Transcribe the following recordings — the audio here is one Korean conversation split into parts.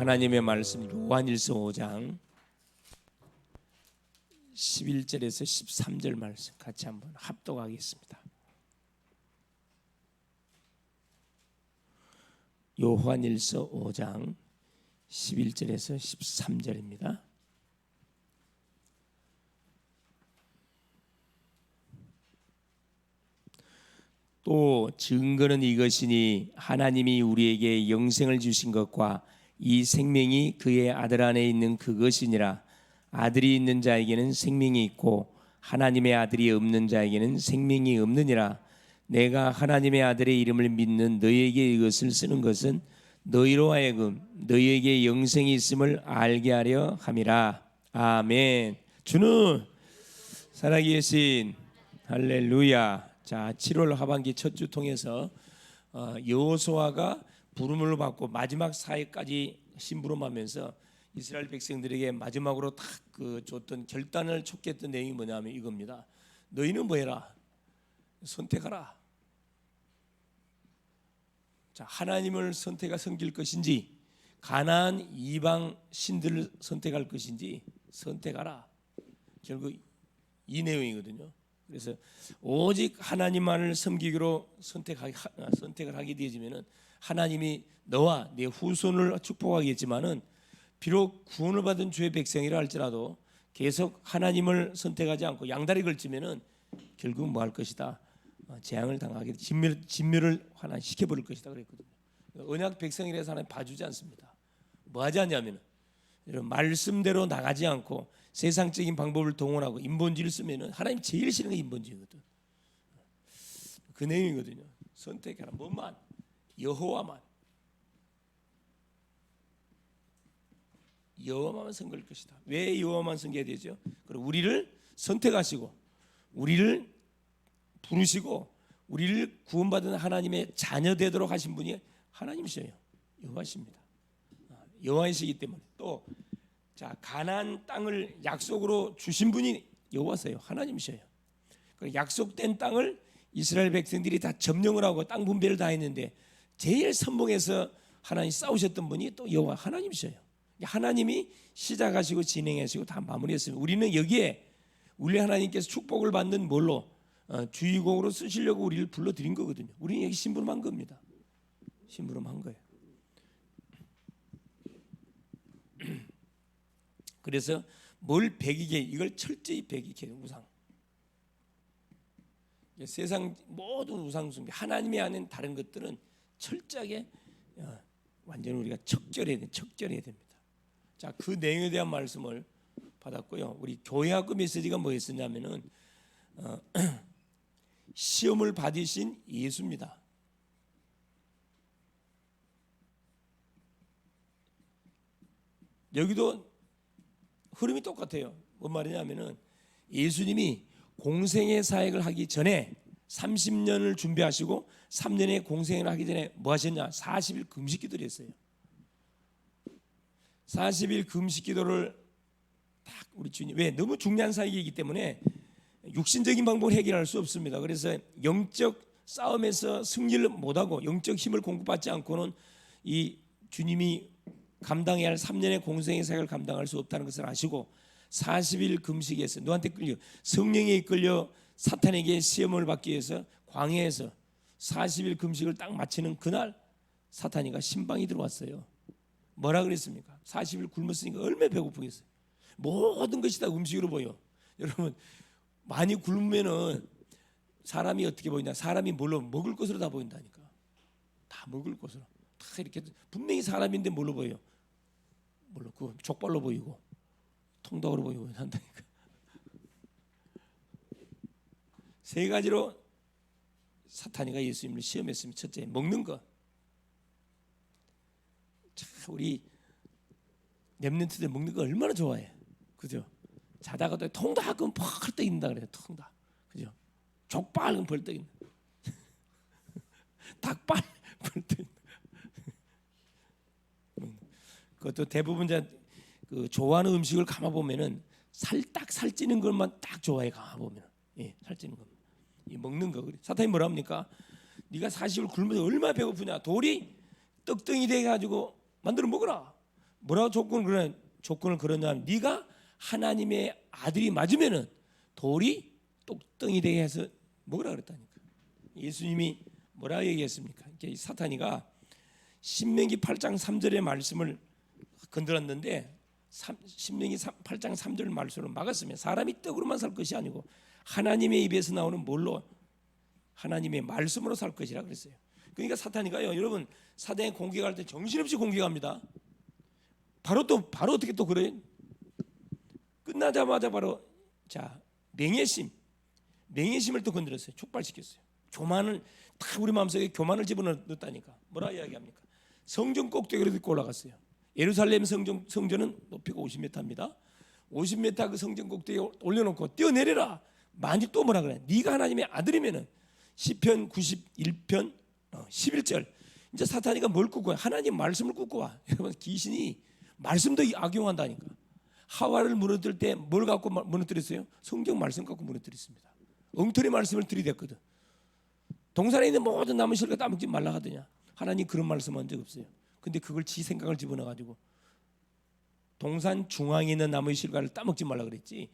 하나님의 말씀 요한일서 5장 11절에서 13절 말씀 같이 한번 합독하겠습니다. 요한일서 5장 11절에서 13절입니다. 또 증거는 이것이니 하나님이 우리에게 영생을 주신 것과 이 생명이 그의 아들 안에 있는 그것이니라. 아들이 있는 자에게는 생명이 있고 하나님의 아들이 없는 자에게는 생명이 없느니라. 내가 하나님의 아들의 이름을 믿는 너희에게 이것을 쓰는 것은 너희로 하여금 너희에게 영생이 있음을 알게 하려 함이라. 아멘. 주는 살아계신 할렐루야. 자, 7월 하반기 첫 주 통해서 여호수아가 부름을 받고 마지막 사회까지 심부름하면서 이스라엘 백성들에게 마지막으로 딱 줬던 결단을 촉구했던 내용이 뭐냐면 이겁니다. 너희는 뭐 해라? 선택하라. 자, 하나님을 섬길 것인지 가나안 이방 신들을 선택할 것인지 선택하라. 결국 이 내용이거든요. 그래서 오직 하나님만을 섬기기로 선택을 하게 되어지면은 하나님이 너와 네 후손을 축복하겠지만은 비록 구원을 받은 주의 백성이라 할지라도 계속 하나님을 선택하지 않고 양다리 걸치면은 결국 뭐 할 것이다? 재앙을 당하게 진멸을 시켜 버릴 것이다 그랬거든요. 언약 백성이라서 하나님 봐주지 않습니다. 뭐 하지 않냐면은 말씀대로 나가지 않고 세상적인 방법을 동원하고 인본주의를 쓰면은 하나님 제일 싫은 게 인본주의거든. 그 내용이거든요. 선택해라. 뭐만? 여호와만 섬길 것이다. 왜 여호와만 섬겨야 되죠? 그리고 우리를 선택하시고 우리를 부르시고 우리를 구원받은 하나님의 자녀 되도록 하신 분이 하나님이셔요. 여호와십니다. 여호와이시기 때문에 또 자, 가나안 땅을 약속으로 주신 분이 여호와세요. 하나님이셔요. 그 약속된 땅을 이스라엘 백성들이 다 점령을 하고 땅 분배를 다 했는데 제일 선봉에서 하나님 싸우셨던 분이 또 여호와 하나님이셔요. 하나님이 시작하시고 진행하시고 다 마무리했습니다. 우리는 여기에 우리 하나님께서 축복을 받는 뭘로 주의공으로 쓰시려고 우리를 불러드린 거거든요. 우리는 여기 심부름한 겁니다. 심부름한 거예요. 그래서 뭘 배기게 이걸 철저히 배기게 우상. 세상 모든 우상 숭배 하나님이 아닌 다른 것들은 철저하게 완전히 우리가 척결해야 됩니다. 자, 그 내용에 대한 말씀을 받았고요. 우리 교회학교 메시지가 뭐였었냐면은 시험을 받으신 예수입니다. 여기도 흐름이 똑같아요. 뭔 말이냐면은 예수님이 공생의 사역을 하기 전에 30년을 준비하시고 3년의 공생을 하기 전에 뭐 하셨냐? 40일 금식 기도를 했어요. 40일 금식 기도를 딱 우리 주님 왜 너무 중요한 사역이기 때문에 육신적인 방법으로 해결할 수 없습니다. 그래서 영적 싸움에서 승리를 못하고 영적 힘을 공급받지 않고는 이 주님이 감당해야 할 3년의 공생의 사역을 감당할 수 없다는 것을 아시고 40일 금식에서 누구한테 끌려? 성령에 이끌려 사탄에게 시험을 받기 위해서 광야에서 40일 금식을 딱 마치는 그날 사탄이가 신방이 들어왔어요. 뭐라 그랬습니까? 40일 굶었으니까 얼마나 배고프겠어요. 모든 것이 다 음식으로 보여. 여러분 많이 굶으면은 사람이 어떻게 보이냐? 사람이 뭘로 먹을 것으로 다 보인다니까. 다 먹을 것으로. 다 이렇게 분명히 사람인데 뭘로 보여? 뭘로 그 족발로 보이고 통닭으로 보이고 한다니까. 세 가지로 사탄이가 예수님을 시험했습니다. 첫째, 먹는 것. 자, 우리 렘넌트들 먹는 거 얼마나 좋아해, 그죠? 자다가도 통닭 그럼 벌떡 있는다 그래요. 통닭, 그죠? 족발 그럼 벌떡 있는, 닭발 벌떡 있는. 그것도 대부분 그 좋아하는 음식을 감아 보면은 살찌는 것만 딱 좋아해. 감아 보면, 예, 살찌는 것. 이 먹는 거. 사탄이 뭐라 합니까? 네가 40일 굶으면 얼마나 배고프냐? 돌이 떡덩이 돼 가지고 만들어 먹어라. 뭐라고 조건을 걸었냐면 네가 하나님의 아들이 맞으면은 돌이 똑덩이 되게 해서 먹으라 그랬다니까. 예수님이 뭐라 얘기했습니까? 사탄이가 신명기 8장 3절의 말씀을 건드렸는데 신명기 8장 3절 말씀을 막았으면 사람이 떡으로만 살 것이 아니고 하나님의 입에서 나오는 뭘로? 하나님의 말씀으로 살 것이라 그랬어요. 그러니까 사탄이가요, 여러분 사단에 공격할 때 정신없이 공격합니다. 바로 어떻게 또 그래요? 끝나자마자 바로 맹예심을 또 건드렸어요. 촉발시켰어요. 교만을 다 우리 마음속에 교만을 집어넣었다니까. 뭐라 이야기합니까? 성전 꼭대기로 듣고 올라갔어요. 예루살렘 성전은 높이가 50m입니다. 50m 그 성전 꼭대기에 올려놓고 뛰어내려라. 만일 또 뭐라 그래? 네가 하나님의 아들이면은 시편 91편 11절. 이제 사탄이가 뭘 굽고 와? 하나님 말씀을 굽고 와. 여러분 귀신이 말씀도 악용한다니까. 하와를 무너뜨릴 때 뭘 갖고 무너뜨렸어요? 성경 말씀 갖고 무너뜨렸습니다. 엉터리 말씀을 들이댔거든. 동산에 있는 모든 나무 실과 따먹지 말라 하더냐. 하나님 그런 말씀한 적 없어요. 근데 그걸 지 생각을 집어넣어가지고 동산 중앙에 있는 나무의 실과를 따먹지 말라 그랬지,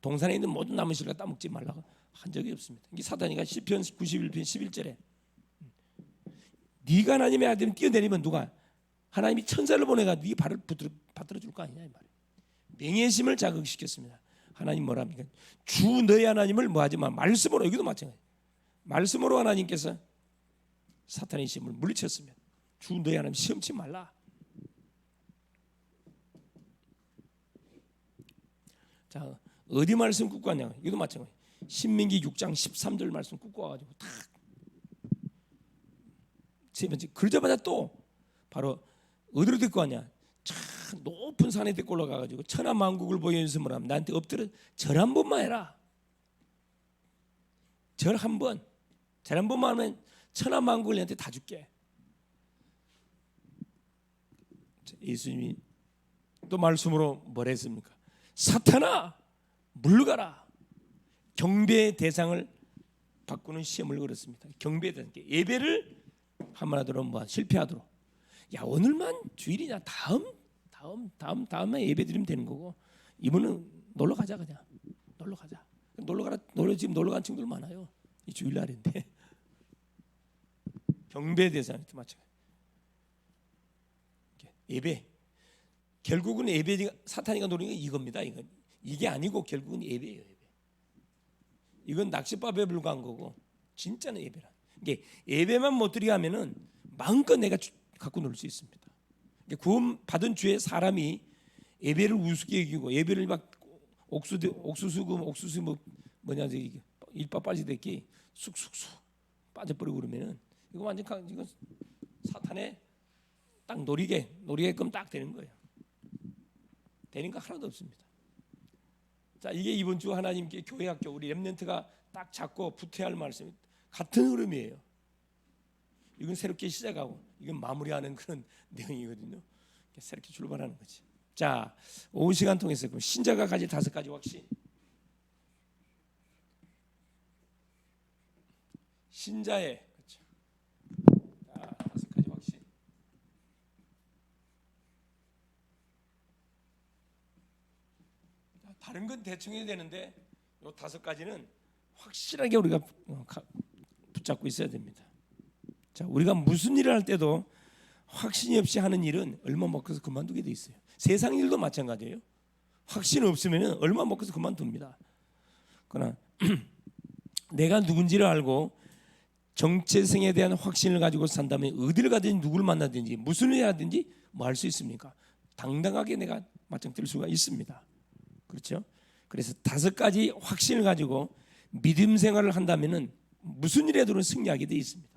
동산에 있는 모든 나무 실과 따먹지 말라고 한 적이 없습니다. 이게 사단이가 시편 91편 11절에 네가 하나님의 아들이면 뛰어내리면 누가? 하나님이 천사를 보내가 네 발을 받들어 줄 거 아니냐 이 말이에요. 맹예심을 자극시켰습니다. 하나님 뭐라 합니까? 주 너의 하나님을 뭐하지 마. 말씀으로. 여기도 마찬가지. 말씀으로 하나님께서 사탄의 시험을 물리쳤으면 주 너의 하나님 시험치 말라. 자, 어디 말씀 굽고 왔냐? 이것도 마찬가지. 신명기 6장 13절 말씀 굽고 와가지고 탁 세 번째 그러자마자 또 바로 어디로 데리고 왔냐? 참 높은 산에 데리고 올라가가지고 천하만국을 보여 연습을 하면 나한테 엎드려 절 한 번만 해라. 절 한 번만 하면 천하만국을 너한테 다 줄게. 예수님이 또 말씀으로 뭐라 했습니까? 사탄아 물러가라. 경배의 대상을 바꾸는 시험을 걸었습니다. 경배의 대상, 예배를 한번 하도록 뭐 실패하도록. 야 오늘만 주일이냐? 다음에 예배 드리면 되는 거고, 이번은 놀러 가자. 그냥 놀러 가자. 지금 놀러 간 친구들 많아요. 이 주일날인데. 경배 대상 맞죠? 예배. 결국은 예배, 사탄이가 노리는 게 이겁니다. 이게 아니고 결국은 예배예요. 예배. 이건 낚싯밥에 불과한 거고 진짜는 예배라. 이게 예배만 못 드리게 하면은 마음껏 내가 갖고 놀 수 있습니다. 구원 받은 주에 사람이 예배를 우습게 여기고 예배를 막 옥수수 뭐냐 저기 일밥 빠지듯이 쑥쑥쑥 빠져버리고 그러면은 이거 완전 이거 사탄의 딱 노리게끔 딱 되는 거예요. 되는 거 하나도 없습니다. 자, 이게 이번 주 하나님께 교회 학교 우리 렘넌트가 딱 잡고 붙어야 할 말씀이 같은 흐름이에요. 이건 새롭게 시작하고 이건 마무리하는 그런 내용이거든요. 새롭게 출발하는 거지. 자, 오후 시간 통해서 신자가 가질 5가지 확신. 신자의 그렇죠. 자, 5가지 확신. 자, 다른 건 대충 해야 되는데 이 5가지는 확실하게 우리가 붙잡고 있어야 됩니다. 자, 우리가 무슨 일을 할 때도 확신이 없이 하는 일은 얼마 먹고서 그만두게 돼 있어요. 세상 일도 마찬가지예요. 확신 없으면 얼마 먹고서 그만둡니다. 그러나 내가 누군지를 알고 정체성에 대한 확신을 가지고 산다면 어디를 가든지 누구를 만나든지 무슨 일을 하든지 뭐 할 수 있습니까? 당당하게 내가 맞짱 뜰 수가 있습니다. 그렇죠? 그래서 5가지 확신을 가지고 믿음 생활을 한다면은 무슨 일에도 승리하게 돼 있습니다.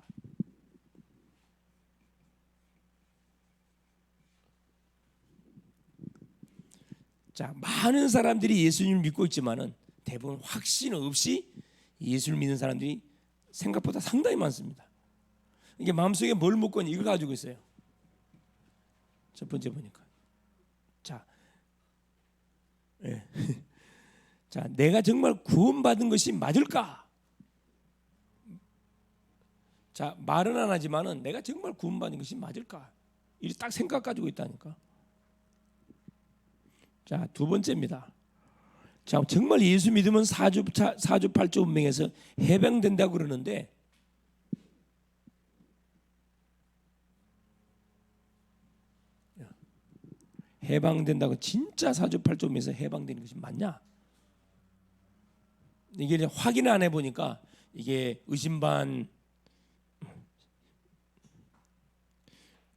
자, 많은 사람들이 예수님을 믿고 있지만은 대부분 확신 없이 예수를 믿는 사람들이 생각보다 상당히 많습니다. 이게 마음속에 뭘 묻고 이걸 가지고 있어요. 첫 번째 보니까 자, 자, 내가 정말 구원받은 것이 맞을까? 자, 말은 안 하지만은 내가 정말 구원받은 것이 맞을까? 이렇게 딱 생각 가지고 있다니까. 자, 두 번째입니다. 자, 정말 예수 믿으면 사주팔조 운명에서 해방된다고 그러는데 해방된다고 진짜 사주팔조 운명에서 해방되는 것이 맞냐? 이게 이제 확인을 안 해보니까 이게 의심반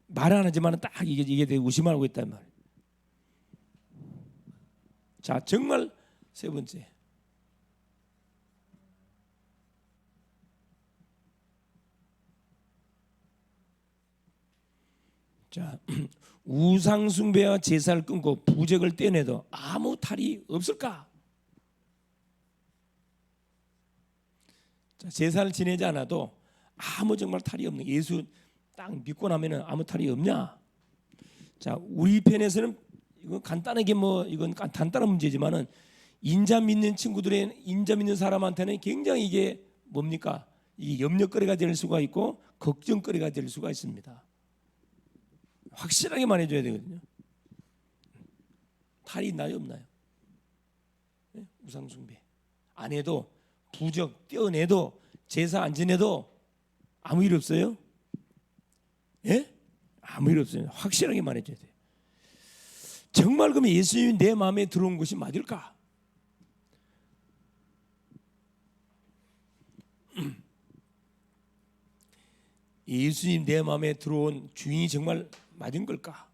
말 안 하지만 딱 이게 되게 의심하고 있단 말이에요. 자, 정말 세 번째. 자, 우상 숭배와 제사를 끊고 부적을 떼내도 아무 탈이 없을까? 자, 제사를 지내지 않아도 아무 정말 탈이 없는 예수 딱 믿고 나면은 아무 탈이 없냐? 자, 우리 편에서는 이건 간단하게 이건 간단한 문제지만은 인자 믿는 친구들의 인자 믿는 사람한테는 굉장히 이게 뭡니까? 이게 염려거리가 될 수가 있고 걱정거리가 될 수가 있습니다. 확실하게 말해줘야 되거든요. 탈이 있나요, 없나요? 네? 우상숭배 안 해도 부적 떼어내도 제사 안 지내도 아무 일 없어요? 예? 아무 일 없어요. 확실하게 말해줘야 돼요. 정말 그러면 예수님이 내 마음에 들어온 것이 맞을까? 예수님 내 마음에 들어온 주인이 정말 맞은 걸까?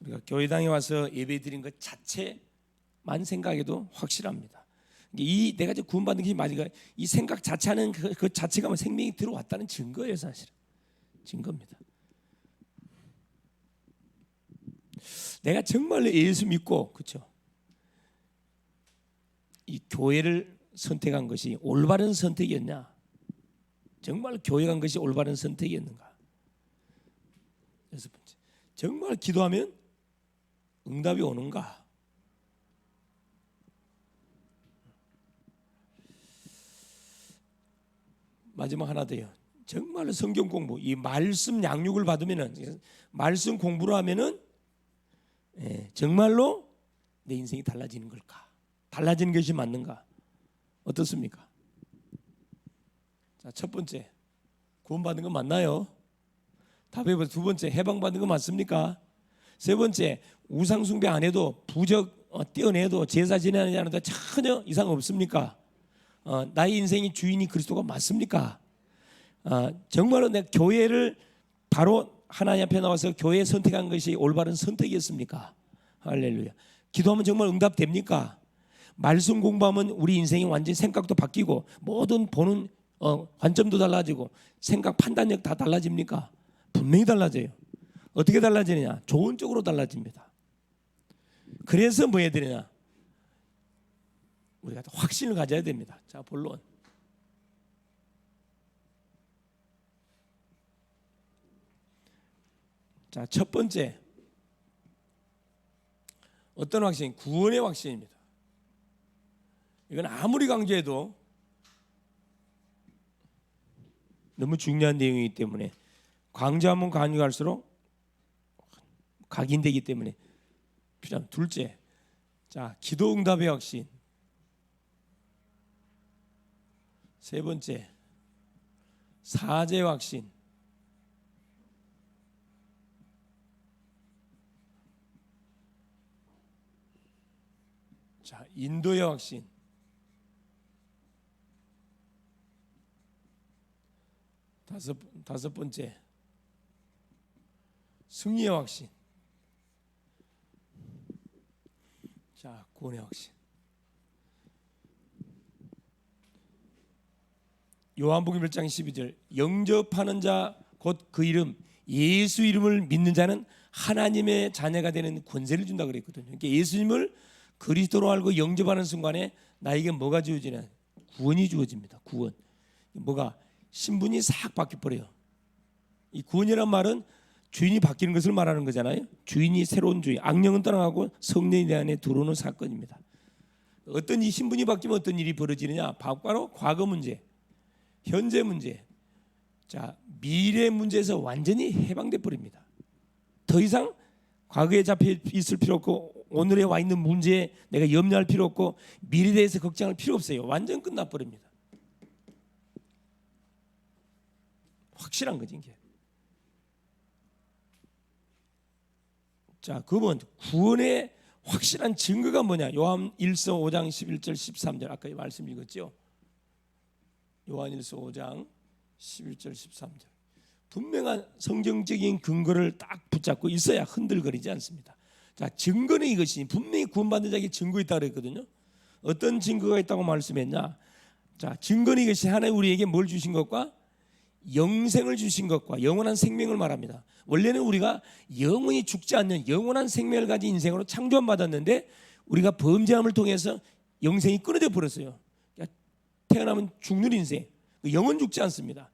우리가 교회당에 와서 예배드린 것 자체만 생각해도 확실합니다. 이 내가 이제 구원받는 것이 맞은가? 이 생각 자체는 그 자체가 생명이 들어왔다는 증거예요, 사실은. 증거입니다. 내가 정말로 예수 믿고 그렇죠? 이 교회를 선택한 것이 올바른 선택이었냐? 정말 교회 간 것이 올바른 선택이었는가? 여섯 번째, 정말 기도하면 응답이 오는가? 마지막 하나 더요. 정말로 성경 공부, 이 말씀 양육을 받으면은 말씀 공부를 하면은 정말로 내 인생이 달라지는 걸까? 달라지는 것이 맞는가? 어떻습니까? 자, 첫 번째, 구원받는 건 맞나요? 답해보세요. 두 번째, 해방받는 건 맞습니까? 세 번째, 우상숭배 안 해도 부적 떼어내도 제사 지내지 않아도 전혀 이상 없습니까? 나의 인생의 주인이 그리스도가 맞습니까? 정말로 내 교회를 바로 하나님 앞에 나와서 교회 선택한 것이 올바른 선택이었습니까? 할렐루야. 기도하면 정말 응답됩니까? 말씀 공부하면 우리 인생이 완전히 생각도 바뀌고 모든 보는 관점도 달라지고 생각 판단력 다 달라집니까? 분명히 달라져요. 어떻게 달라지느냐? 좋은 쪽으로 달라집니다. 그래서 뭐 해야 되느냐? 우리가 확신을 가져야 됩니다. 자, 본론. 자, 첫 번째, 어떤 확신? 구원의 확신입니다. 이건 아무리 강조해도 너무 중요한 내용이기 때문에 강조하면 강조할수록 각인되기 때문에 필요합니다. 둘째, 자, 기도 응답의 확신. 세 번째, 사죄의 확신. 자, 인도의 확신. 다섯 번째, 승리의 확신. 자, 구원의 확신. 요한복음 1장 12절, 영접하는 자 곧 그 이름 예수 이름을 믿는 자는 하나님의 자녀가 되는 권세를 준다 그랬거든요. 그러니까 예수님을 그리스도로 알고 영접하는 순간에 나에게 뭐가 주어지냐? 구원이 주어집니다. 구원. 뭐가? 신분이 싹 바뀌어버려요. 이 구원이란 말은 주인이 바뀌는 것을 말하는 거잖아요. 주인이 새로운 주인, 악령은 떠나가고 성령이 내 안에 들어오는 사건입니다. 어떤 이 신분이 바뀌면 어떤 일이 벌어지느냐? 바로 과거 문제, 현재 문제, 자, 미래 문제에서 완전히 해방돼 버립니다. 더 이상 과거에 잡혀 있을 필요 없고 오늘에 와 있는 문제에 내가 염려할 필요 없고 미래에 대해서 걱정할 필요 없어요. 완전 끝나버립니다. 확실한 거지 이게. 자, 그러면 구원의 확실한 증거가 뭐냐? 요한 1서 5장 11절 13절 아까 말씀 읽었죠? 요한 1서 5장 11절 13절 분명한 성경적인 근거를 딱 붙잡고 있어야 흔들거리지 않습니다. 자, 증거는 이것이 분명히 구원받는 자에게 증거 있다고 그랬거든요. 어떤 증거가 있다고 말씀했냐? 자, 증거는 이것이 하나님 우리에게 뭘 주신 것과 영생을 주신 것과 영원한 생명을 말합니다. 원래는 우리가 영원히 죽지 않는 영원한 생명을 가진 인생으로 창조받았는데 우리가 범죄함을 통해서 영생이 끊어져 버렸어요. 태어나면 죽는 인생, 영원 죽지 않습니다.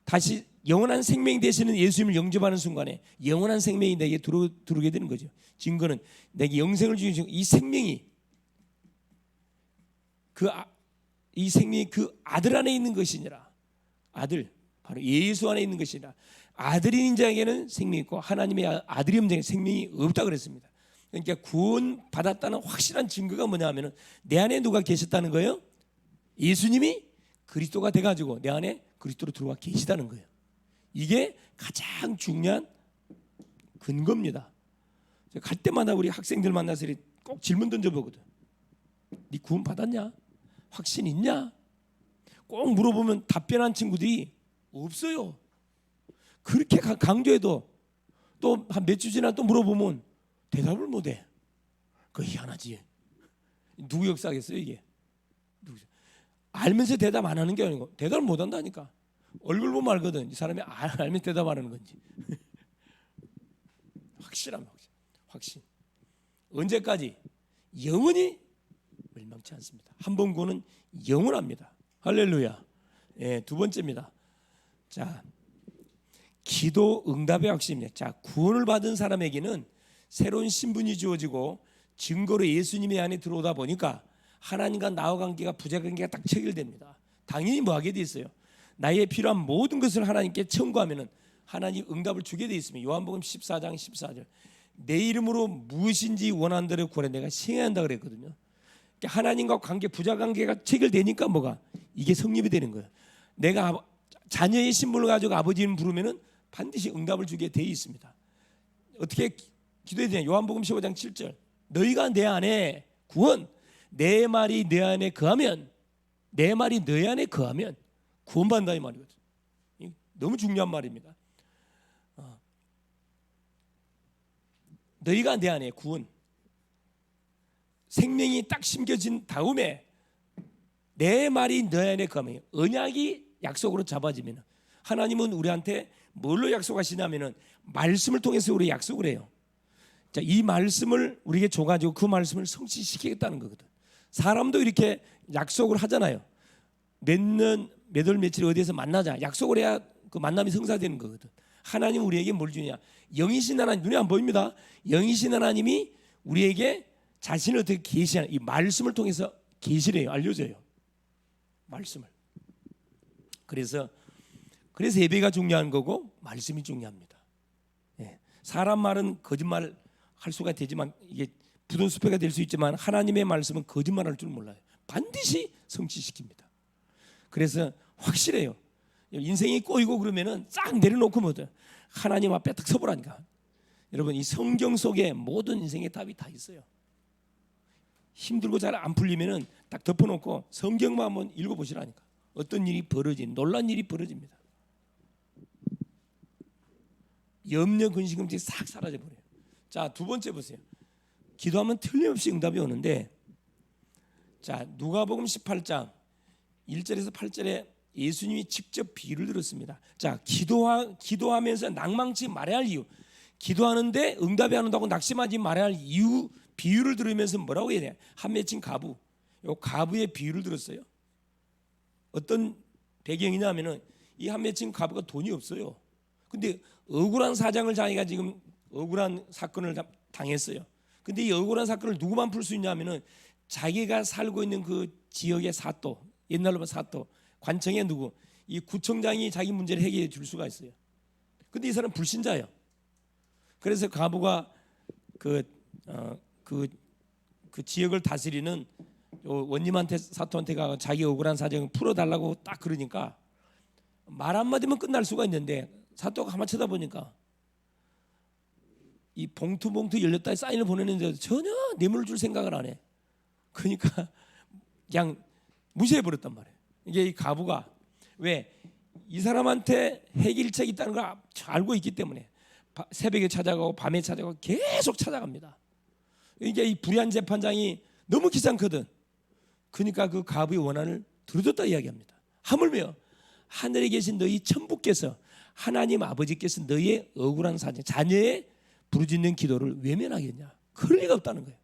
다시 영원한 생명이 되시는 예수님을 영접하는 순간에 영원한 생명이 내게 들어오게 되는 거죠. 증거는 내게 영생을 주신 이 생명이 이 생명이 그 아들 안에 있는 것이니라. 아들, 바로 예수 안에 있는 것이라. 아들인 자에게는 생명이 있고 하나님의 아들이 없는 자에게 생명이 없다 그랬습니다. 그러니까 구원 받았다는 확실한 증거가 뭐냐면은 내 안에 누가 계셨다는 거예요? 예수님이 그리스도가 돼가지고 내 안에 그리스도로 들어와 계시다는 거예요. 이게 가장 중요한 근거입니다. 갈 때마다 우리 학생들 만나서 꼭 질문 던져보거든. 네 구원 받았냐? 확신 있냐? 꼭 물어보면 답변한 친구들이 없어요. 그렇게 강조해도 또 한 몇 주 지나 또 물어보면 대답을 못해. 그거 희한하지. 누구 역사겠어요 이게? 알면서 대답 안 하는 게 아니고 대답을 못 한다니까. 얼굴 보면 알거든. 이 사람이 알면 대답 안 하는 건지. 확신. 언제까지? 영원히 멸망치 않습니다. 한 번 구원은 영원합니다. 할렐루야. 예, 두 번째입니다. 자, 기도 응답의 확신입니다. 자, 구원을 받은 사람에게는 새로운 신분이 주어지고 증거로 예수님의 안에 들어오다 보니까 하나님과 나와 관계가 부자관계가 딱 체결됩니다. 당연히 뭐 하게 돼 있어요. 나의 필요한 모든 것을 하나님께 청구하면은 하나님 응답을 주게 돼 있습니다. 요한복음 14장 14절. 내 이름으로 무엇인지 원하는 대로 구하라 내가 시행한다 그랬거든요. 그러니까 하나님과 관계 부자관계가 체결되니까 뭐가 이게 성립이 되는 거예요. 내가 자녀의 신분을 가지고 아버지를 부르면은 반드시 응답을 주게 돼 있습니다. 어떻게 기도해야 되냐? 요한복음 15장 7절. 너희가 내 안에 구원, 내 말이 내 안에 거하면, 내 말이 너희 안에 거하면 구원받는다 이 말이거든. 너무 중요한 말입니다. 너희가 내 안에 구원, 생명이 딱 심겨진 다음에 내 말이 너희 안에 거하면 언약이 약속으로 잡아지면 하나님은 우리한테 뭘로 약속하시냐면은 말씀을 통해서 우리 약속을 해요. 자, 이 말씀을 우리에게 줘가지고 그 말씀을 성취시키겠다는 거거든. 사람도 이렇게 약속을 하잖아요. 몇 월 며칠 어디에서 만나자 약속을 해야 그 만남이 성사되는 거거든. 하나님 우리에게 뭘 주냐? 영이신 하나님, 눈에 안 보입니다. 영이신 하나님이 우리에게 자신을 어떻게 계시하는 이 말씀을 통해서 계시를 해요. 알려줘요. 말씀을. 그래서 예배가 중요한 거고 말씀이 중요합니다. 예. 사람 말은 거짓말 할 수가 되지만 이게 부동수표가 될 수 있지만 하나님의 말씀은 거짓말할 줄 몰라요. 반드시 성취시킵니다. 그래서 확실해요. 인생이 꼬이고 그러면은 싹 내려놓고 뭐든 하나님 앞에 딱 서보라니까. 여러분 이 성경 속에 모든 인생의 답이 다 있어요. 힘들고 잘 안 풀리면은 딱 덮어놓고 성경만 한번 읽어보시라니까. 어떤 일이 놀란 일이 벌어집니다. 염려, 근심, 걱정이 싹 사라져 버려요. 자, 두 번째 보세요. 기도하면 틀림없이 응답이 오는데, 자, 누가복음 18장 1절에서 8절에 예수님이 직접 비유를 들었습니다. 자, 기도하면서 낭망치 말해야 할 이유, 기도하는데 응답이 안 온다고 낙심하지 말아야 할 이유, 비유를 들으면서 뭐라고 해야 돼? 한 맺힌 가부, 요 가부의 비유를 들었어요. 어떤 배경이냐면은 이 한 맺힌 가부가 돈이 없어요. 근데 억울한 사장을 자기가 지금 억울한 사건을 당했어요. 근데 이 억울한 사건을 누구만 풀 수 있냐면은 자기가 살고 있는 그 지역의 사또, 옛날로 보면 사또, 관청의 누구, 이 구청장이 자기 문제를 해결해 줄 수가 있어요. 근데 이 사람은 불신자예요. 그래서 과부가 그 지역을 다스리는 원님한테 사토한테 가 자기 억울한 사정을 풀어달라고 딱 그러니까 말 한마디면 끝날 수가 있는데 사토가 가만 쳐다보니까 이 봉투 열렸다 사인을 보내는데도 전혀 뇌물을 줄 생각을 안 해. 그러니까 그냥 무시해버렸단 말이에요. 이게 이 과부가 왜 이 사람한테 해결책이 있다는 걸 알고 있기 때문에 새벽에 찾아가고 밤에 찾아가고 계속 찾아갑니다. 이게 이 불의한 재판장이 너무 귀찮거든. 그러니까 그 과부의 원한을 들어줬다 이야기합니다. 하물며 하늘에 계신 너희 천부께서 하나님 아버지께서 너희의 억울한 사정, 자녀의 부르짖는 기도를 외면하겠냐? 그럴 리가 없다는 거예요.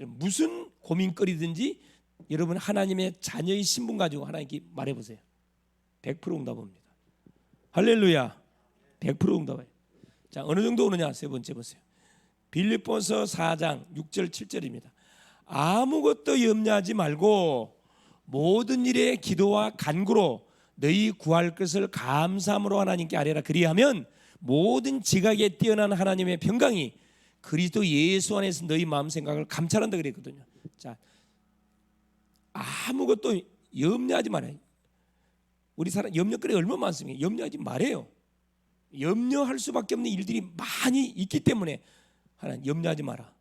무슨 고민거리든지 여러분 하나님의 자녀의 신분 가지고 하나님께 말해보세요. 100% 응답합니다. 할렐루야. 100% 응답해요. 자, 어느 정도 오느냐? 세 번째 보세요. 빌립보서 4장 6절 7절입니다. 아무것도 염려하지 말고 모든 일에 기도와 간구로 너희 구할 것을 감사함으로 하나님께 아뢰라. 그리하면 모든 지각에 뛰어난 하나님의 평강이 그리스도 예수 안에서 너희 마음 생각을 감찰한다 그랬거든요. 자, 아무것도 염려하지 말아요. 우리 사람 염려거리 얼마나 많습니까? 염려하지 말아요. 염려할 수밖에 없는 일들이 많이 있기 때문에 하나님 염려하지 마라.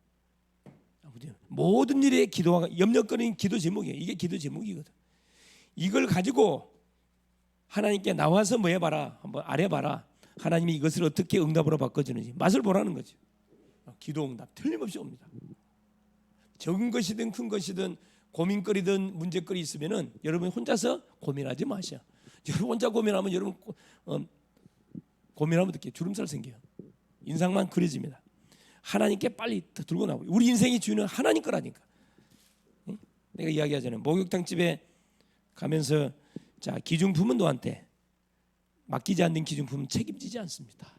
모든 일에 기도와 염려거리는 기도 제목이에요. 이게 기도 제목이거든. 이걸 가지고 하나님께 나와서 뭐 해봐라, 한번 아뢰봐라. 하나님이 이것을 어떻게 응답으로 바꿔주는지 맛을 보라는 거죠. 기도 응답 틀림없이 옵니다. 적은 것이든 큰 것이든 고민거리든 문제거리 있으면은 여러분 혼자서 고민하지 마셔. 여러분 혼자 고민하면 여러분 고민하면 어떻게 주름살 생겨요. 인상만 그려집니다. 하나님께 빨리 들고 나오고 우리 인생의 주인은 하나님 거라니까. 내가 이야기하잖아요. 목욕탕 집에 가면서 자 기중품은 너한테 맡기지 않는 기중품은 책임지지 않습니다.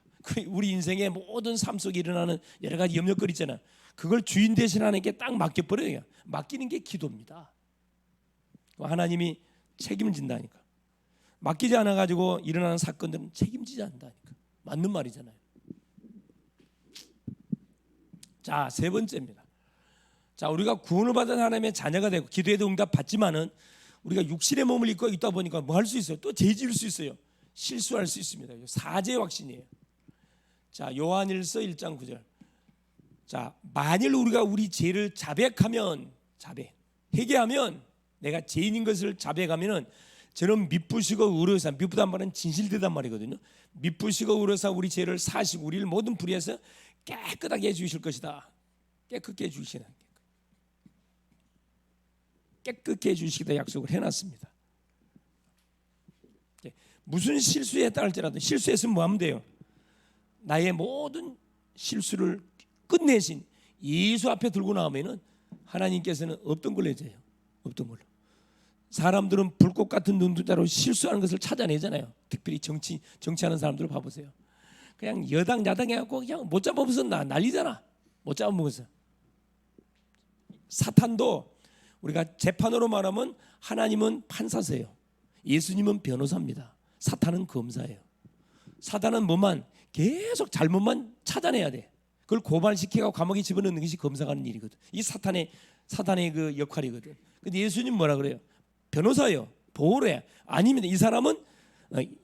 우리 인생의 모든 삶 속에 일어나는 여러 가지 염려거리 있잖아. 그걸 주인 대신 하나님께 딱 맡겨버려요. 맡기는 게 기도입니다. 하나님이 책임을 진다니까. 맡기지 않아가지고 일어나는 사건들은 책임지지 않는다니까. 맞는 말이잖아요. 자, 세 번째입니다. 자, 우리가 구원을 받은 하나님의 자녀가 되고 기도에도 응답 받지만은 우리가 육신의 몸을 입고 있다 보니까 뭐 할 수 있어요? 또 죄 지을 수 있어요. 실수할 수 있습니다. 사죄의 확신이에요. 자, 요한일서 1장 9절. 자, 만일 우리가 우리 죄를 자백하면 회개하면 내가 죄인인 것을 자백하면은 저는 미쁘시고 의로사, 미쁘단 말은 진실되단 말이거든요. 미쁘시고 의로사 우리 죄를 사시고 우리를 모든 불의에서 깨끗하게 해주실 것이다. 깨끗게 해주시다. 깨끗게 해주시다 약속을 해놨습니다. 무슨 실수했다 할지라도 실수했으면 뭐 하면 돼요? 나의 모든 실수를 끝내신 예수 앞에 들고 나오면은 하나님께서는 없던 걸로 해줘요. 없던 걸로. 사람들은 불꽃 같은 눈두자로 실수하는 것을 찾아내잖아요. 특별히 정치하는 사람들을 봐보세요. 그냥 여당 야당 해갖고 그냥 못 잡아먹어서 난리잖아. 못 잡아먹어서. 사탄도 우리가 재판으로 말하면 하나님은 판사세요. 예수님은 변호사입니다. 사탄은 검사예요. 사탄은 뭐만 계속 잘못만 찾아내야 돼. 그걸 고발시키고 감옥에 집어넣는 것이 검사가 하는 일이거든. 이 사탄의 그 역할이거든. 근데 예수님 뭐라 그래요? 변호사예요. 보호를 해. 아닙니다. 이 사람은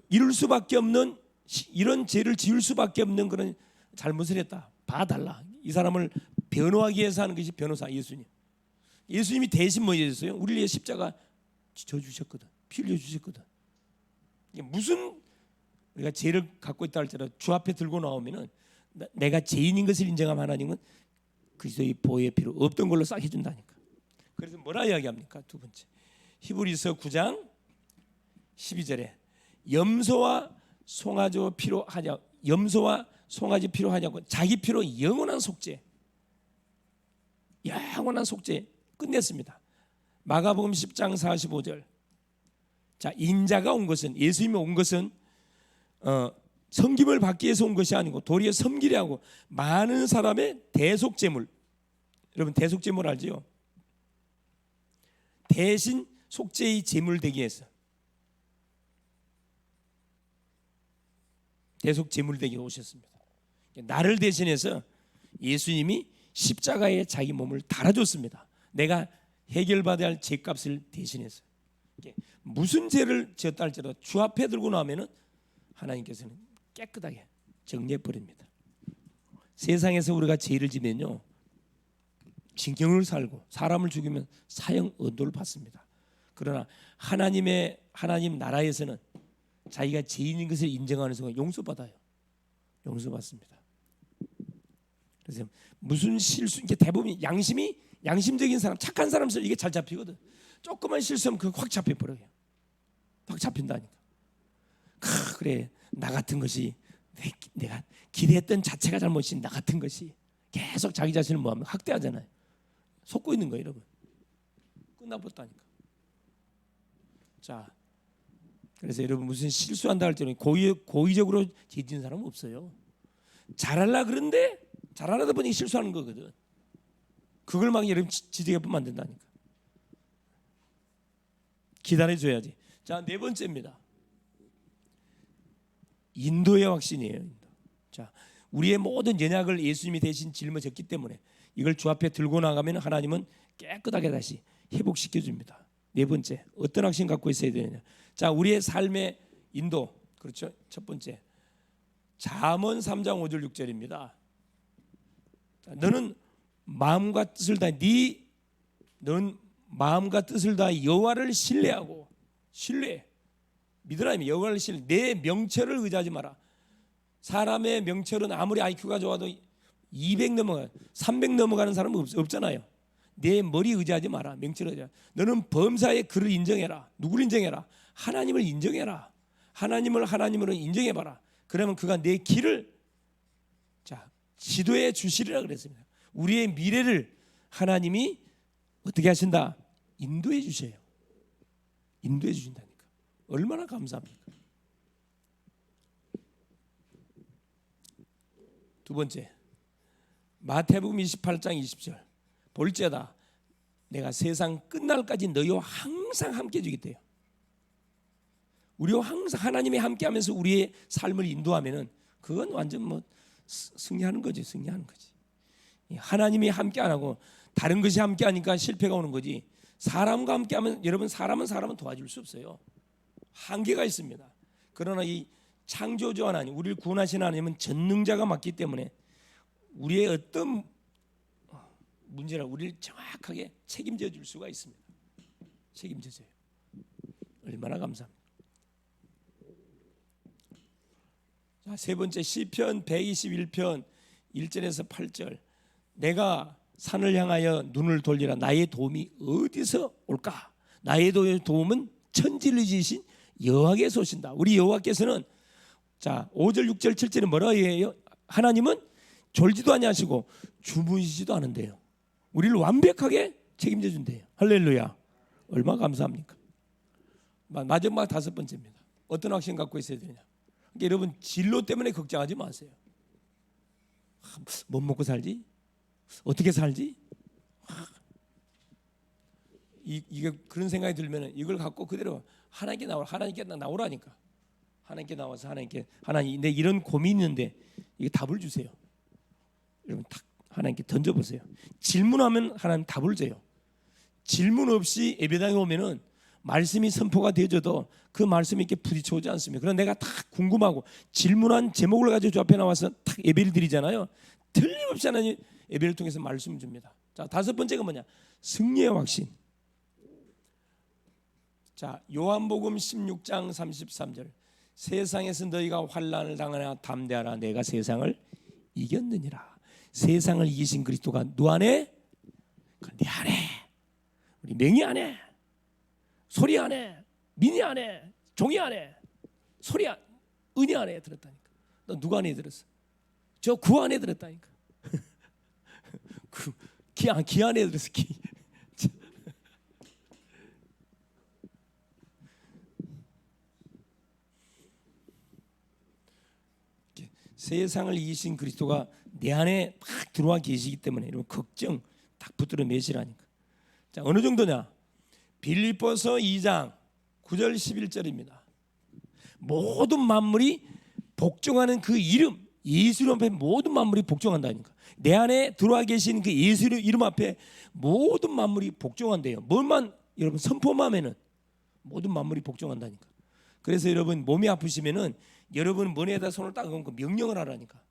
이룰 수밖에 없는 이런 죄를 지을 수밖에 없는 그런 잘못을 했다. 봐달라. 이 사람을 변호하기 위해서 하는 것이 변호사 예수님. 예수님이 대신 뭐 해줬어요? 우리를 위해 십자가 져주셨거든. 피 흘려주셨거든. 무슨 우리가 죄를 갖고 있다 할지라도 주 앞에 들고 나오면은 내가 죄인인 것을 인정하면 하나님은 그리스도의 보혈의 피로 없던 걸로 싹 해준다니까. 그래서 뭐라 이야기합니까? 두 번째 히브리서 9장 12절에 염소와 송아지 피로 하냐, 염소와 송아지 피로 하냐고 자기 피로 영원한 속죄 끝냈습니다. 마가복음 10장 45절. 자, 인자가 온 것은 예수님이 온 것은 섬김을 받기 위해서 온 것이 아니고 도리어 섬기려 하고 많은 사람의 대속제물. 여러분 대속제물 알지요? 대신 속죄의 제물 되기 위해서 대속제물 되기 오셨습니다. 나를 대신해서 예수님이 십자가에 자기 몸을 달아줬습니다. 내가 해결받아야 할 죄값을 대신해서. 무슨 죄를 지었다 할지라도 주 앞에 들고 나오면은 하나님께서는 깨끗하게 정리해 버립니다. 세상에서 우리가 죄를 지면요, 징역을 살고 사람을 죽이면 사형 언도를 받습니다. 그러나 하나님 나라에서는 자기가 죄인인 것을 인정하는 순간 용서받아요. 용서받습니다. 그래서 무슨 실수, 이게 대부분 양심적인 사람, 착한 사람들 이게 잘 잡히거든. 조금만 실수하면 그거 확 잡혀버려요. 확 잡힌다니까. 그래, 나 같은 것이, 내가 기대했던 자체가 잘못인 나 같은 것이 계속 자기 자신을 뭐하면 학대하잖아요. 속고 있는 거예요, 여러분. 끝나버렸다니까. 자, 그래서 여러분 무슨 실수한다 할 때는 고의적으로 죄 지은 사람은 없어요. 잘하려 그런데 잘하려다 보니 실수하는 거거든. 그걸 막 여러분 지지게 보면 안 된다니까. 기다려줘야지. 자, 네 번째입니다. 인도의 확신이에요. 인도. 자, 우리의 모든 연약을 예수님이 대신 짊어졌기 때문에 이걸 주 앞에 들고 나가면 하나님은 깨끗하게 다시 회복시켜 줍니다. 네 번째, 어떤 확신 갖고 있어야 되느냐? 자, 우리의 삶의 인도, 그렇죠? 첫 번째, 잠언 3장 5절 6절입니다. 자, 너는 마음과 뜻을 다 너는 마음과 뜻을 다 여호와를 신뢰하고 믿으라. 여호와를 신뢰. 내 명철을 의지하지 마라. 사람의 명철은 아무리 IQ가 좋아도 200 넘어가, 300 넘어가는 사람은 없잖아요. 내 머리 의지하지 마라. 명철 의지하라. 너는 범사의 그를 인정해라. 누구를 인정해라? 하나님을 인정해라. 하나님으로 인정해봐라. 그러면 그가 내 길을 지도해 주시리라 그랬습니다. 우리의 미래를 하나님이 어떻게 하신다? 인도해 주셔요. 인도해 주신다니까. 얼마나 감사합니까? 두 번째, 마태복음 28장 20절. 볼지어다 내가 세상 끝날까지 너희와 항상 함께 해주겠대요. 우리와 항상 하나님이 함께하면서 우리의 삶을 인도하면은 그건 완전 승리하는 거지. 승리하는 거지. 하나님이 함께 안 하고 다른 것이 함께하니까 실패가 오는 거지. 사람과 함께하면 여러분 사람은 도와줄 수 없어요. 한계가 있습니다. 그러나 이 창조주 하나님, 우리를 구원하신 하나님은 전능자가 맞기 때문에 우리의 어떤 문제를 우리를 정확하게 책임져 줄 수가 있습니다. 책임져줘요. 얼마나 감사합니다. 자, 세 번째, 시편 121편 1절에서 8절. 내가 산을 향하여 눈을 돌리라. 나의 도움이 어디서 올까? 나의 도움은 천지를 지으신 여호와께서 오신다. 우리 여호와께서는 자 5절 6절 7절은 뭐라 해요? 하나님은 졸지도 아니하시고 주무시지도 않은데요. 우리를 완벽하게 책임져 준대요. 할렐루야. 얼마나 감사합니까? 마지막 다섯 번째입니다. 어떤 확신 갖고 있어야 되냐? 그러니까 여러분 진로 때문에 걱정하지 마세요. 못 먹고 살지? 어떻게 살지? 이게 그런 생각이 들면 이걸 갖고 그대로 하나님께 나오라니까. 하나님께 나와서 하나님 내 이런 고민이 있는데 이게 답을 주세요. 여러분 딱 하나님께 던져보세요. 질문하면 하나님 답을 줘요. 질문 없이 예배당에 오면은 말씀이 선포가 되어져도 그 말씀이 이렇게 부딪혀 오지 않습니다. 그래서 내가 딱 궁금하고 질문한 제목을 가지고 주 앞에 나와서 딱 예배를 드리잖아요. 틀림없이 하나님 예배를 통해서 말씀 줍니다. 자, 다섯 번째가 뭐냐? 승리의 확신. 자, 요한복음 16장 33절. 세상에서 너희가 환난을 당하나 담대하라. 내가 세상을 이겼느니라. 세상을 이기신 그리스도가 누 안에? 네 안에. 우리 맹이 안에. 소리 안에. 민이 안에. 종이 안에. 은희 안에 들었다니까. 너 누구 안에 들었어? 저 구 안에 들었다니까. 기 안에 들었어. 기. 세상을 이기신 그리스도가 내 안에 딱 들어와 계시기 때문에 여러분 걱정 딱 붙들어 매시라니까. 자, 어느 정도냐? 빌립보서 2장 9절 11절입니다. 모든 만물이 복종하는 그 이름, 예수 이름 앞에 모든 만물이 복종한다니까. 내 안에 들어와 계신 그 예수 이름 앞에 모든 만물이 복종한대요. 뭘만 여러분 선포만 하면은 모든 만물이 복종한다니까. 그래서 여러분 몸이 아프시면은 여러분 머리에다 손을 딱 얹고 명령을 하라니까.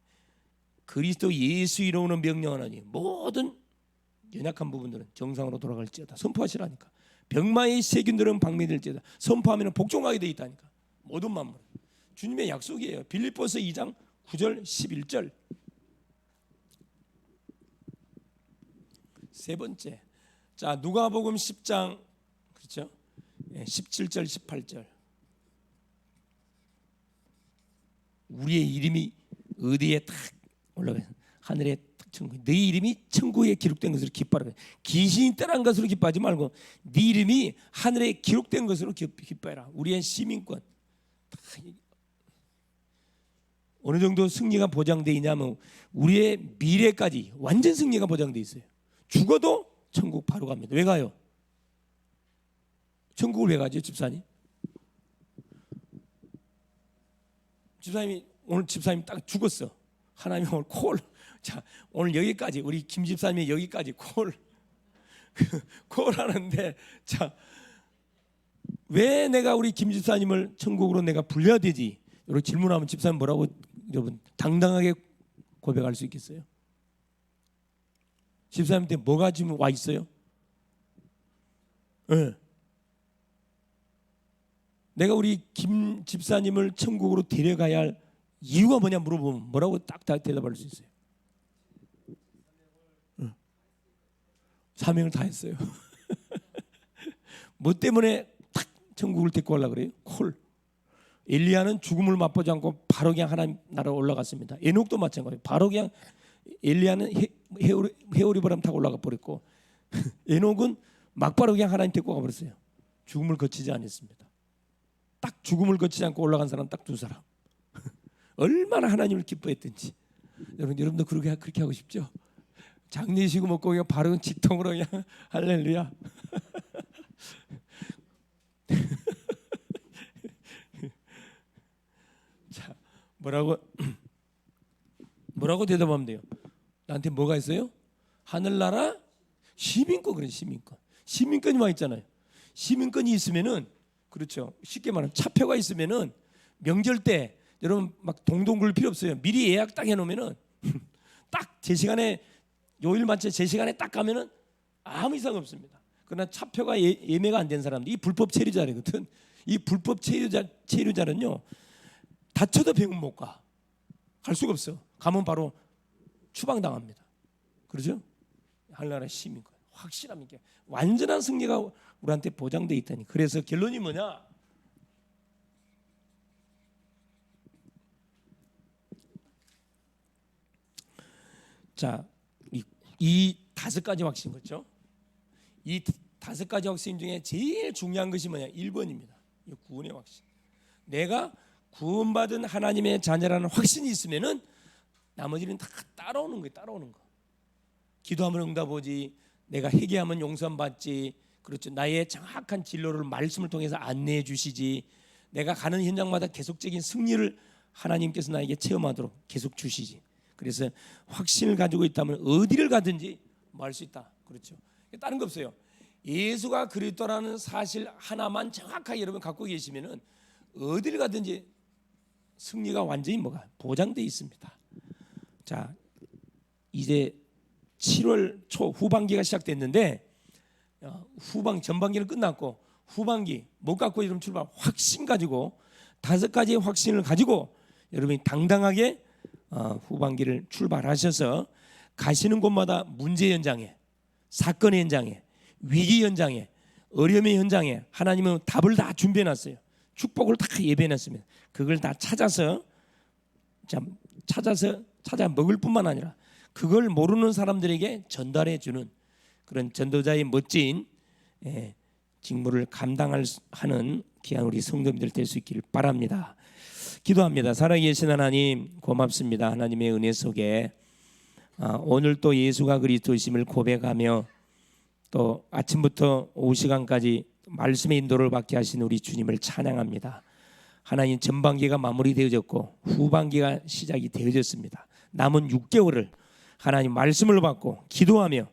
그리스도 예수 이름으로 명령하니 모든 연약한 부분들은 정상으로 돌아갈지어다 선포하시라니까. 병마의 세균들은 박멸될지어다 선포하면 복종하게 돼 있다니까. 모든 만물 주님의 약속이에요. 빌립보서 2장 9절 11절. 세 번째, 자 누가복음 10장 그렇죠? 17절 18절. 우리의 이름이 어디에 딱 올라가요? 하늘에 딱 천국. 네 이름이 천국에 기록된 것으로 기뻐하라. 귀신이 떠난 것으로 기뻐하지 말고 네 이름이 하늘에 기록된 것으로 기뻐해라. 우리의 시민권. 어느 정도 승리가 보장되어 있냐면 우리의 미래까지 완전 승리가 보장되어 있어요. 죽어도 천국 바로 갑니다. 왜 가요? 천국을 왜 가죠, 집사님? 집사님이 오늘 집사님 딱 죽었어. 하나님 오늘 콜. 자 오늘 여기까지 우리 김 집사님이 여기까지 콜 하는데 자 왜 내가 우리 김 집사님을 천국으로 내가 불려야 되지? 이렇게 질문하면 집사님 뭐라고 여러분 당당하게 고백할 수 있겠어요? 집사님한테 뭐가 지금 와 있어요? 네. 내가 우리 김 집사님을 천국으로 데려가야 할 이유가 뭐냐 물어보면 뭐라고 딱 대답할 수 있어요? 사명을 다 했어요. 뭐 때문에 딱 천국을 데리고 가려고 그래요? 콜. 엘리야는 죽음을 맛보지 않고 바로 그냥 하나님 나라로 올라갔습니다. 에녹도 마찬가지예요. 바로 그냥 엘리야는 회오리바람 타고 올라가 버렸고 에녹은 막바로 그냥 하나님 데리고 가버렸어요. 죽음을 거치지 않았습니다. 딱 죽음을 거치지 않고 올라간 사람 딱 두 사람. 얼마나 하나님을 기뻐했든지. 여러분도 그렇게 하고 싶죠? 장례식고 먹고 그냥 바로 직통으로 그냥 할렐루야. 자, 뭐라고 대답하면 돼요? 나한테 뭐가 있어요? 하늘나라 시민권. 그래, 시민권. 시민권이 와 있잖아요. 시민권이 있으면은 그렇죠. 쉽게 말하면 차표가 있으면은 명절 때 여러분 막 동동 굴 필요 없어요. 미리 예약 딱 해놓으면은 딱 제 시간에 요일 맞춰 제 시간에 딱 가면은 아무 이상 없습니다. 그러나 차표가 예매가 안 된 사람들 이 불법 체류자거든. 이 불법 체류자는요 다쳐도 병원 못 가. 갈 수가 없어. 가면 바로 추방당합니다. 그렇죠? 하늘나라 시민권 확실합니까? 완전한 승리가 우리한테 보장돼 있다니. 그래서 결론이 뭐냐? 자, 이 다섯 가지 확신 그렇죠? 이 다섯 가지 확신 중에 제일 중요한 것이 뭐냐? 1번입니다. 구원의 확신. 내가 구원받은 하나님의 자녀라는 확신이 있으면은 나머지는 다 따라오는 거예요. 따라오는 거. 기도하면 응답 오지. 내가 회개하면 용서함 받지. 그렇죠. 나의 정확한 진로를 말씀을 통해서 안내해 주시지. 내가 가는 현장마다 계속적인 승리를 하나님께서 나에게 체험하도록 계속 주시지. 그래서 확신을 가지고 있다면 어디를 가든지 뭐 할 수 있다. 그렇죠. 다른 거 없어요. 예수가 그리스도라는 사실 하나만 정확하게 여러분 갖고 계시면은 어디를 가든지 승리가 완전히 뭐가 보장돼 있습니다. 자, 이제 7월 초 후반기가 시작됐는데 전반기는 끝났고 후반기 못 갖고 이름 출발 확신 가지고 다섯 가지의 확신을 가지고 여러분이 당당하게 후반기를 출발하셔서 가시는 곳마다 문제 현장에 사건의 현장에 위기 현장에 어려움의 현장에 하나님은 답을 다 준비해놨어요. 축복을 다 예배해놨습니다. 그걸 다 찾아서 먹을 뿐만 아니라 그걸 모르는 사람들에게 전달해 주는 그런 전도자의 멋진 직무를 감당하는 귀한 우리 성도님들 될 수 있기를 바랍니다. 기도합니다. 살아계신 하나님 고맙습니다. 하나님의 은혜 속에 오늘 또 예수가 그리스도이심을 고백하며 또 아침부터 오후 시간까지 말씀의 인도를 받게 하신 우리 주님을 찬양합니다. 하나님 전반기가 마무리되어졌고 후반기가 시작이 되어졌습니다. 남은 6개월을 하나님 말씀을 받고 기도하며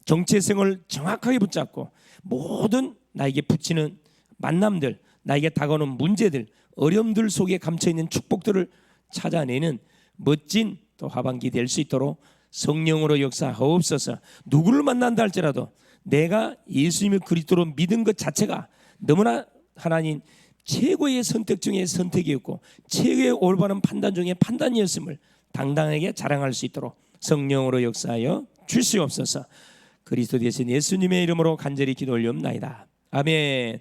정체성을 정확하게 붙잡고 모든 나에게 붙이는 만남들, 나에게 다가오는 문제들, 어려움들 속에 감춰있는 축복들을 찾아내는 멋진 또 하반기 될 수 있도록 성령으로 역사하옵소서. 누구를 만난다 할지라도 내가 예수님을 그리스도로 믿은 것 자체가 너무나 하나님 최고의 선택 중에 선택이었고 최고의 올바른 판단 중에 판단이었음을 당당하게 자랑할 수 있도록 성령으로 역사하여 주시옵소서. 그리스도 되신 예수님의 이름으로 간절히 기도 올리옵나이다. 아멘.